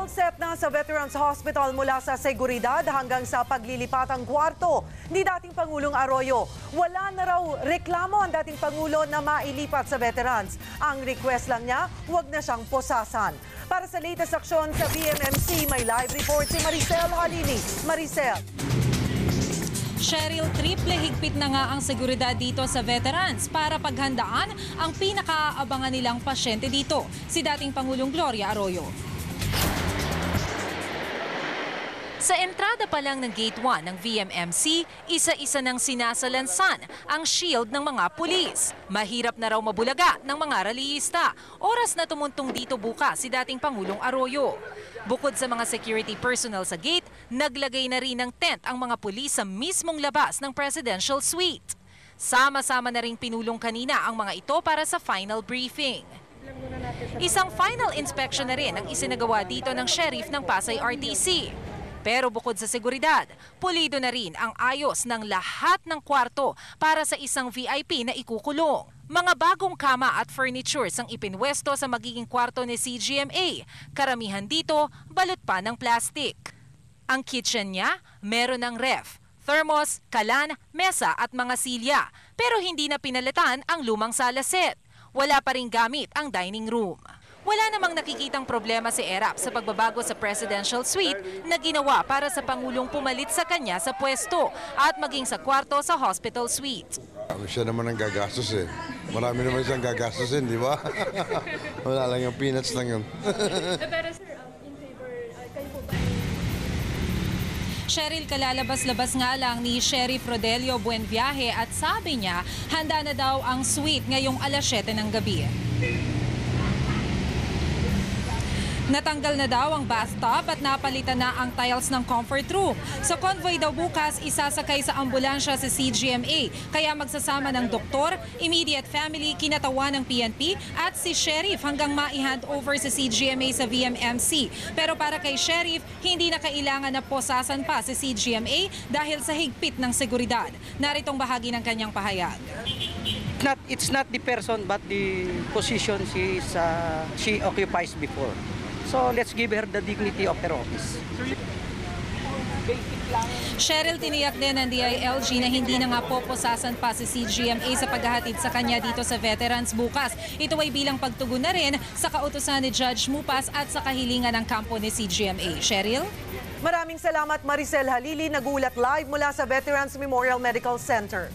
All set na sa Veterans Hospital mula sa seguridad hanggang sa paglilipatang kwarto ni dating Pangulong Arroyo. Wala na raw reklamo ang dating Pangulo na mailipat sa veterans. Ang request lang niya, huwag na siyang posasan. Para sa latest aksyon sa VMMC, may live report si Maricel Halili. Maricel. Cheryl, triple higpit na nga ang seguridad dito sa veterans para paghandaan ang pinakaabangan nilang pasyente dito, si dating Pangulong Gloria Arroyo. Sa entrada pa lang ng Gate 1 ng VMMC, isa-isa nang sinasalansan ang shield ng mga pulis. Mahirap na raw mabulaga ng mga rallyista. Oras na tumuntong dito bukas si dating Pangulong Arroyo. Bukod sa mga security personnel sa gate, naglagay na rin ng tent ang mga pulis sa mismong labas ng presidential suite. Sama-sama na rin pinulong kanina ang mga ito para sa final briefing. Isang final inspection na rin ang isinagawa dito ng sheriff ng Pasay RTC. Pero bukod sa seguridad, pulido na rin ang ayos ng lahat ng kwarto para sa isang VIP na ikukulong. Mga bagong kama at furnitures ang ipinwesto sa magiging kwarto ni CGMA. Karamihan dito, balot pa ng plastic. Ang kitchen niya, meron ng ref, thermos, kalan, mesa at mga silya. Pero hindi na pinalitan ang lumang sala set. Wala pa ring gamit ang dining room. Wala namang nakikitang problema si Erap sa pagbabago sa presidential suite na ginawa para sa Pangulong pumalit sa kanya sa pwesto at maging sa kwarto sa hospital suite. Siya naman ang gagastos eh. Marami naman siyang gagastosin, di ba? Wala lang yung peanuts lang yun. Pero sir, in favor, kayo po ba? Cheryl, kalalabas-labas nga lang ni Sheriff Rodelio Buenviaje at sabi niya handa na daw ang suite ngayong alas 7 ng gabi. Natanggal na daw ang bathtub at napalitan na ang tiles ng comfort room. Sa convoy daw bukas, isasakay sa ambulansya sa CGMA. Kaya magsasama ng doktor, immediate family, kinatawan ng PNP at si Sheriff hanggang ma-hand over sa CGMA sa VMMC. Pero para kay Sheriff, hindi na kailangan na posasan pa sa CGMA dahil sa higpit ng seguridad. Naritong bahagi ng kanyang pahayag. It's not the person but the position she occupies before. So let's give her the dignity of her office. Cheryl, tiniyak din ng DILG na hindi na nga poposasan pa si CGMA sa paghahatid sa kanya dito sa veterans bukas. Ito ay bilang pagtugon na rin sa kautusan ni Judge Mupas at sa kahilingan ng kampo ni CGMA. Cheryl? Maraming salamat Maricel Halili, nagulat live mula sa Veterans Memorial Medical Center.